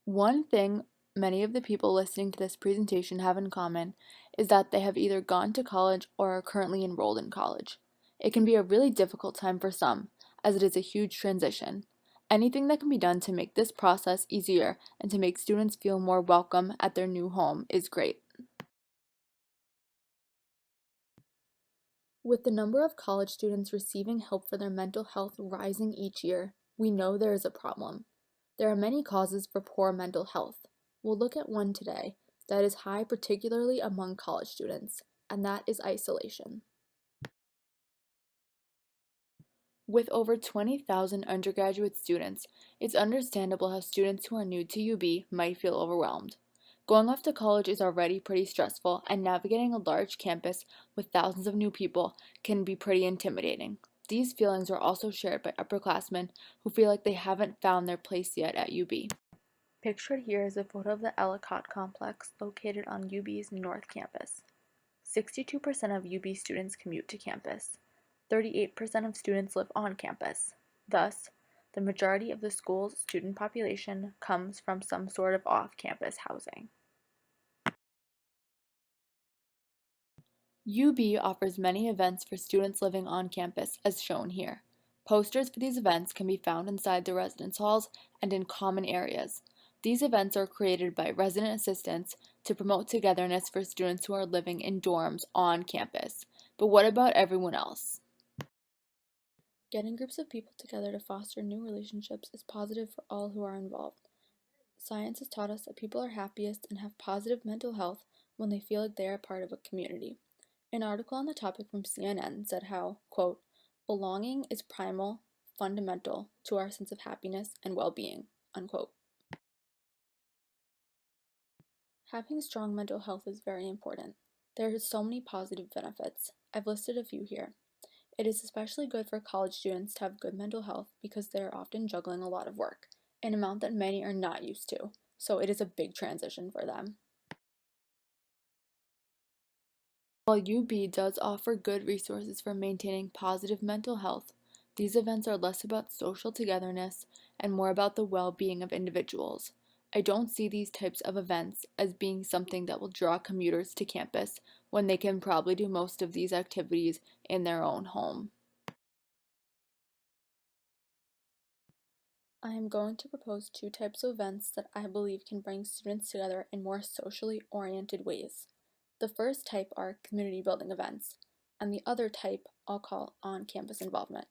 One thing many of the people listening to this presentation have in common is that they have either gone to college or are currently enrolled in college. It can be a really difficult time for some, as it is a huge transition. Anything that can be done to make this process easier and to make students feel more welcome at their new home is great. With the number of college students receiving help for their mental health rising each year, we know there is a problem. There are many causes for poor mental health. We'll look at one today that is high particularly among college students, and that is isolation. With over 20,000 undergraduate students, it's understandable how students who are new to UB might feel overwhelmed. Going off to college is already pretty stressful, and navigating a large campus with thousands of new people can be pretty intimidating. These feelings are also shared by upperclassmen who feel like they haven't found their place yet at UB. Pictured here is a photo of the Ellicott complex located on UB's North Campus. 62% of UB students commute to campus. 38% of students live on campus. Thus, the majority of the school's student population comes from some sort of off-campus housing. UB offers many events for students living on campus, as shown here. Posters for these events can be found inside the residence halls and in common areas. These events are created by resident assistants to promote togetherness for students who are living in dorms on campus. But what about everyone else? Getting groups of people together to foster new relationships is positive for all who are involved. Science has taught us that people are happiest and have positive mental health when they feel like they are part of a community. An article on the topic from CNN said how, quote, belonging is primal, fundamental to our sense of happiness and well-being, unquote. Having strong mental health is very important. There are so many positive benefits. I've listed a few here. It is especially good for college students to have good mental health because they are often juggling a lot of work, an amount that many are not used to, so it is a big transition for them. While UB does offer good resources for maintaining positive mental health, these events are less about social togetherness and more about the well-being of individuals. I don't see these types of events as being something that will draw commuters to campus when they can probably do most of these activities in their own home. I am going to propose two types of events that I believe can bring students together in more socially oriented ways. The first type are community building events, and the other type I'll call on-campus involvement.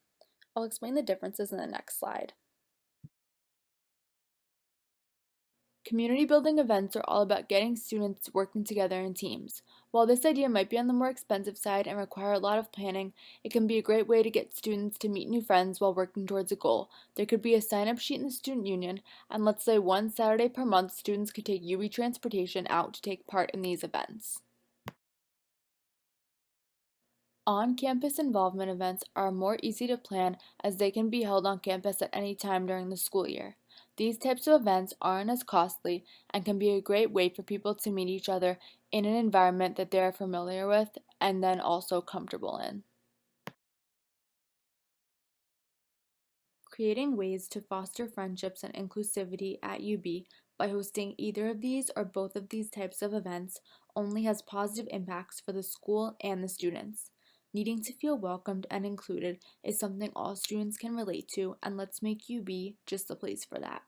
I'll explain the differences in the next slide. Community building events are all about getting students working together in teams. While this idea might be on the more expensive side and require a lot of planning, it can be a great way to get students to meet new friends while working towards a goal. There could be a sign-up sheet in the student union, and let's say one Saturday per month students could take UB transportation out to take part in these events. On-campus involvement events are more easy to plan as they can be held on campus at any time during the school year. These types of events aren't as costly and can be a great way for people to meet each other in an environment that they are familiar with and then also comfortable in. Creating ways to foster friendships and inclusivity at UB by hosting either of these or both of these types of events only has positive impacts for the school and the students. Needing to feel welcomed and included is something all students can relate to, and let's make UB just the place for that.